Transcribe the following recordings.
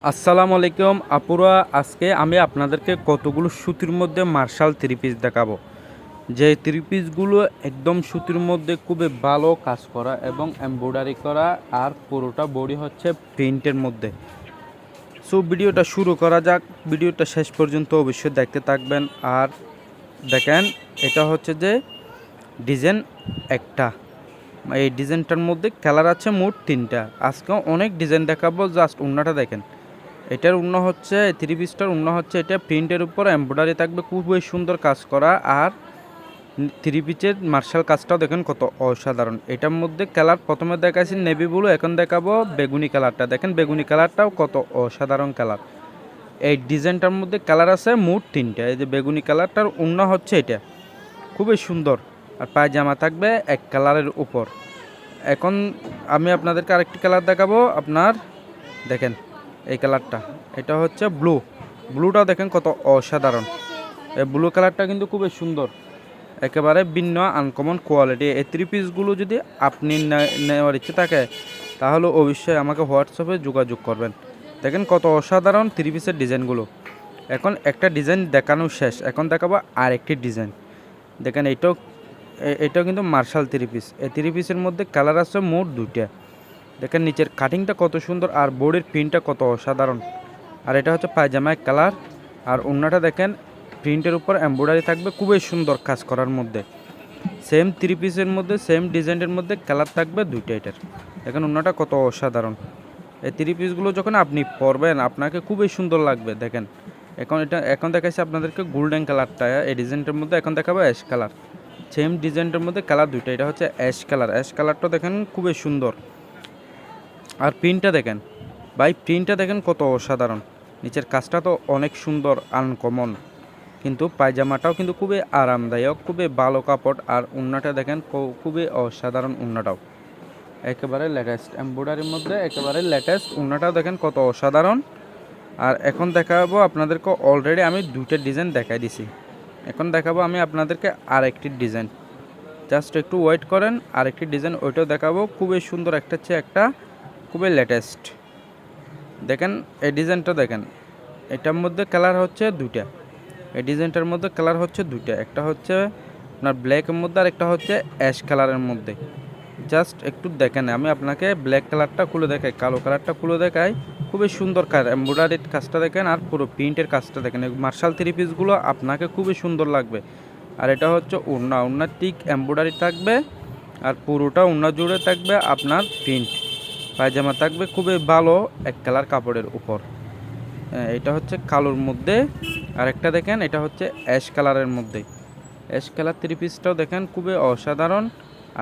আসসালামু আলাইকুম আপুরা, আজকে আমি আপনাদেরকে কতগুলো সুতির মধ্যে মার্শাল থ্রি পিস দেখাবো। যে থ্রি পিসগুলো একদম সুতির মধ্যে খুবই ভালো কাজ করা এবং এমব্রয়ডারি করা, আর পুরোটা বডি হচ্ছে প্রিন্টের মধ্যে। সো ভিডিওটা শুরু করা যাক। ভিডিওটা শেষ পর্যন্ত অবশ্যই দেখতে থাকবেন। আর দেখেন, এটা হচ্ছে যে ডিজাইন একটা, এই ডিজাইনটার মধ্যে কালার আছে মোট তিনটা। আজকে অনেক ডিজাইন দেখাবো, জাস্ট ওড়নাটা দেখেন। এটার ওড়না হচ্ছে থ্রি পিসটার ওড়না হচ্ছে এটা প্রিন্টের উপর এমব্রয়ডারি থাকবে, খুবই সুন্দর কাজ করা। আর থ্রি পিসের মার্শাল কাজটাও দেখেন কত অসাধারণ। এটার মধ্যে কালার প্রথমে দেখাচ্ছি নেভি ব্লু, এখন দেখাবো বেগুনি কালারটা। দেখেন বেগুনি কালারটাও কত অসাধারণ কালার। এই ডিজাইনটার মধ্যে কালার আছে মোট তিনটা। এই যে বেগুনি কালারটার ওড়না হচ্ছে এটা, খুবই সুন্দর। আর পায়জামা থাকবে এক কালারের উপর। এখন আমি আপনাদেরকে আরেকটি কালার দেখাবো। আপনার দেখেন এই কালারটা, এটা হচ্ছে ব্লুটা দেখেন কত অসাধারণ। এই ব্লু কালারটা কিন্তু খুবই সুন্দর, একেবারে ভিন্ন আনকমন কোয়ালিটি। এই থ্রি পিসগুলো যদি আপনি নেওয়ার ইচ্ছে থাকে তাহলে অবশ্যই আমাকে হোয়াটসঅ্যাপে যোগাযোগ করবেন। দেখেন কত অসাধারণ থ্রি পিসের ডিজাইনগুলো। এখন একটা ডিজাইন দেখানো শেষ, এখন দেখাবো আরেকটি ডিজাইন। দেখেন এটাও কিন্তু মার্শাল থ্রি পিস। এই থ্রি পিসের মধ্যে কালার আছে মোট দুইটা। দেখেন নিচের কাটিংটা কত সুন্দর, আর বডির প্রিন্টটা কত অসাধারণ। আর এটা হচ্ছে পায়জামায় কালার। আর ওড়নাটা দেখেন প্রিন্টের উপর এমব্রয়ডারি থাকবে, খুবই সুন্দর কাজ করার মধ্যে। সেম থ্রি পিসের মধ্যে সেম ডিজাইনের মধ্যে কালার থাকবে দুইটা এটার। দেখেন ওড়নাটা কত অসাধারণ। এই থ্রি পিসগুলো যখন আপনি পরবেন আপনাকে খুবই সুন্দর লাগবে। দেখেন এখন দেখাচ্ছি আপনাদেরকে গোল্ডেন কালারটা এই ডিজাইনটার মধ্যে। এখন দেখাবো অ্যাশ কালার, সেম ডিজাইনটার মধ্যে কালার দুইটা। এটা হচ্ছে অ্যাশ কালারটা দেখেন খুবই সুন্দর। আর প্রিন্টটা দেখেন ভাই, প্রিন্টটা দেখেন কত অসাধারণ। নিচের কাজটা তো অনেক সুন্দর আনকমন, কিন্তু পায়জামাটাও কিন্তু খুবই আরামদায়ক, খুবই ভালো কাপড়। আর ওড়নাটা দেখেন খুবই অসাধারণ। ওড়নাটাও একেবারে লেটেস্ট এমব্রয়ডারির মধ্যে, একেবারে লেটেস্ট। ওড়নাটাও দেখেন কত অসাধারণ। আর এখন দেখাবো আপনাদেরকে, অলরেডি আমি দুইটা ডিজাইন দেখাই দিছি। এখন দেখাবো আমি আপনাদেরকে আরেকটি ডিজাইন, জাস্ট একটু ওয়েট করেন। আরেকটি ডিজাইন ওইটাও দেখাবো, খুবই সুন্দর, একটা চেয়ে একটা খুবই লেটেস্ট। দেখেন এই ডিজাইনটা দেখেন, এটার মধ্যে কালার হচ্ছে দুইটা। এই ডিজাইনটার মধ্যে কালার হচ্ছে দুইটা, একটা হচ্ছে আপনার ব্ল্যাকের মধ্যে আর একটা হচ্ছে অ্যাশ কালারের মধ্যে। জাস্ট একটু দেখেন, আমি আপনাকে ব্ল্যাক কালারটা খুলে দেখাই, কালো কালারটা খুলে দেখাই। খুবই সুন্দর কাজ, এমব্রয়ডারির কাজটা দেখেন আর পুরো প্রিন্টের কাজটা দেখেন। এই মার্শাল থ্রি পিসগুলো আপনাকে খুবই সুন্দর লাগবে। আর এটা হচ্ছে ওড়না ঠিক এমব্রয়ডারি থাকবে, আর পুরোটা ওড়না জুড়ে থাকবে আপনার প্রিন্ট। পায়জামা থাকবে খুবই ভালো এক কালার কাপড়ের উপর। এটা হচ্ছে কালোর মধ্যে। আর একটা দেখেন এটা হচ্ছে অ্যাশ কালারের মধ্যে। অ্যাশ কালার থ্রি পিসটাও দেখেন খুবই অসাধারণ।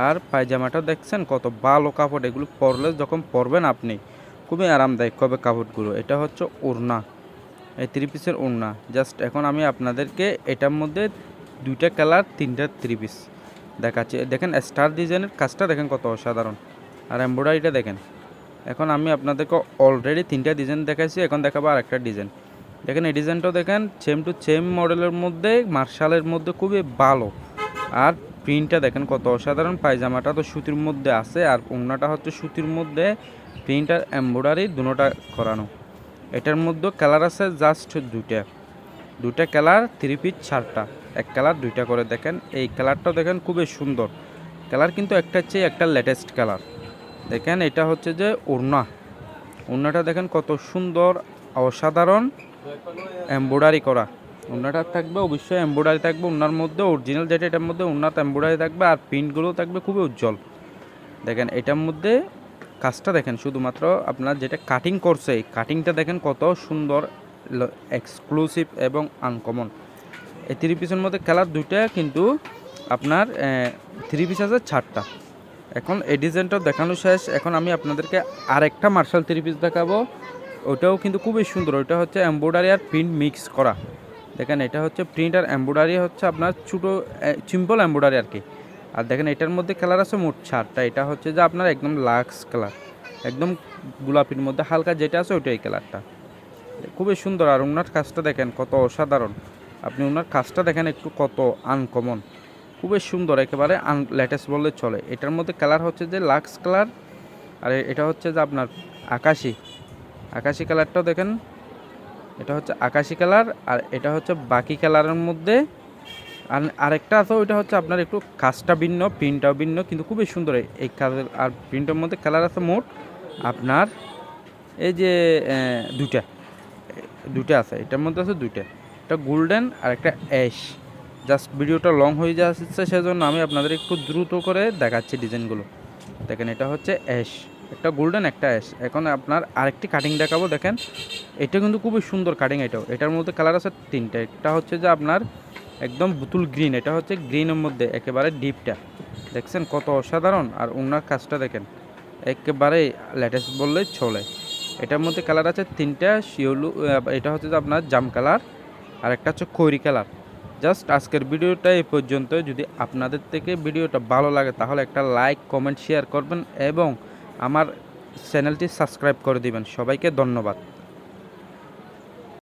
আর পায়জামাটাও দেখছেন কত ভালো কাপড়। এগুলো পরলে যখন পরবেন আপনি খুবই আরামদায়ক হবে কাপড়গুলো। এটা হচ্ছে ওড়না, এই থ্রি পিসের ওড়না। জাস্ট এখন আমি আপনাদেরকে এটার মধ্যে দুইটা কালার তিনটা থ্রি পিস দেখাচ্ছি। দেখেন স্টার ডিজাইনের কাজটা দেখেন কত অসাধারণ। আর এমব্রয়ডারিটা দেখেন। এখন আমি আপনাদেরকে অলরেডি তিনটা ডিজাইন দেখাইছি, এখন দেখাবো আরেকটা ডিজাইন। দেখেন এই ডিজাইনটাও দেখেন সেম টু সেম মডেলের মধ্যে, মার্শালের মধ্যে খুবই ভালো। আর প্রিন্টটা দেখেন কত অসাধারণ। পায়জামাটা তো সুতির মধ্যে আছে, আর ওড়নাটা হচ্ছে সুতির মধ্যে, প্রিন্ট আর এমব্রয়ডারি দুটোটা করানো। এটার মধ্যে কালার আছে জাস্ট দুইটা কালার, থ্রি পিস চারটা, এক কালার দুইটা করে। দেখেন এই কালারটাও দেখেন খুবই সুন্দর কালার, কিন্তু একটা চেয়ে একটা লেটেস্ট কালার। দেখেন এটা হচ্ছে যে ওড়নাটা দেখেন কত সুন্দর, অসাধারণ এমব্রয়ডারি করা। ওড়নাটা থাকবে অবশ্যই এমব্রয়ডারি থাকবে ওড়নার মধ্যে, অরিজিনাল যেটা এটার মধ্যে ওড়নাতে এমব্রয়ডারি থাকবে। আর প্রিন্টগুলো থাকবে খুবই উজ্জ্বল। দেখেন এটার মধ্যে কাজটা দেখেন, শুধুমাত্র আপনার যেটা কাটিং করছে এই কাটিংটা দেখেন কত সুন্দর, এক্সক্লুসিভ এবং আনকমন। এই থ্রি পিসের মধ্যে কালার দুইটা, কিন্তু আপনার থ্রি পিস আছে চারটা। এখন এই ডিজাইনটাও দেখানো শেষ, এখন আমি আপনাদেরকে আরেকটা মার্শাল থ্রি পিস দেখাবো। ওটাও কিন্তু খুবই সুন্দর। ওটা হচ্ছে এমব্রয়ডারি আর প্রিন্ট মিক্স করা। দেখেন এটা হচ্ছে প্রিন্ট আর এমব্রয়ডারি হচ্ছে আপনার ছোটো সিম্পল এমব্রয়ডারি আর কি। আর দেখেন এটার মধ্যে কালার আছে মোট চারটা। এটা হচ্ছে যে আপনার একদম লাক্স কালার, একদম গোলাপির মধ্যে হালকা যেটা আছে ওইটা এই কালারটা, খুবই সুন্দর। আর ওনার কাজটা দেখেন কত অসাধারণ। আপনি ওনার কাজটা দেখেন একটু কত আনকমন, খুবই সুন্দর, একেবারে লেটেস্ট বললে চলে। এটার মধ্যে কালার হচ্ছে যে লাক্স কালার, আর এটা হচ্ছে যে আপনার আকাশি। আকাশি কালারটাও দেখেন, এটা হচ্ছে আকাশি কালার, আর এটা হচ্ছে বাকি কালারের মধ্যে। আর আরেকটা আছে, ওইটা হচ্ছে আপনার একটু কাজটা ভিন্ন, প্রিন্টটাও ভিন্ন, কিন্তু খুবই সুন্দর এই কালার। আর প্রিন্টের মধ্যে কালার আছে মোট আপনার এই যে দুইটা দুইটা আছে, এটার মধ্যে আছে দুইটা, একটা গোল্ডেন আর একটা অ্যাশ। জাস্ট ভিডিওটা লং হয়ে যাচ্ছে, সেজন্য আমি আপনাদের একটু দ্রুত করে দেখাচ্ছি ডিজাইনগুলো। দেখেন এটা হচ্ছে অ্যাশ, একটা গোল্ডেন একটা অ্যাশ। এখন আপনার আরেকটি কাটিং দেখাবো, দেখেন এটা কিন্তু খুবই সুন্দর কাটিং। এটার মধ্যে কালার আছে তিনটা। একটা হচ্ছে যে আপনার একদম বুতুল গ্রিন, এটা হচ্ছে গ্রিনের মধ্যে একেবারে ডিপটা, দেখছেন কত অসাধারণ। আর ওনার কাজটা দেখেন একেবারে লেটেস্ট বললেই চলে। এটার মধ্যে কালার আছে তিনটা, শিওলু, এটা হচ্ছে যে আপনার জাম কালার, আর একটা হচ্ছে খৈরি কালার। জাস্ট আজকের ভিডিওটা এই পর্যন্ত। যদি আপনাদের থেকে ভিডিওটা ভালো লাগে তাহলে একটা লাইক, কমেন্ট, শেয়ার করবেন এবং আমার চ্যানেলটি সাবস্ক্রাইব করে দিবেন। সবাইকে ধন্যবাদ।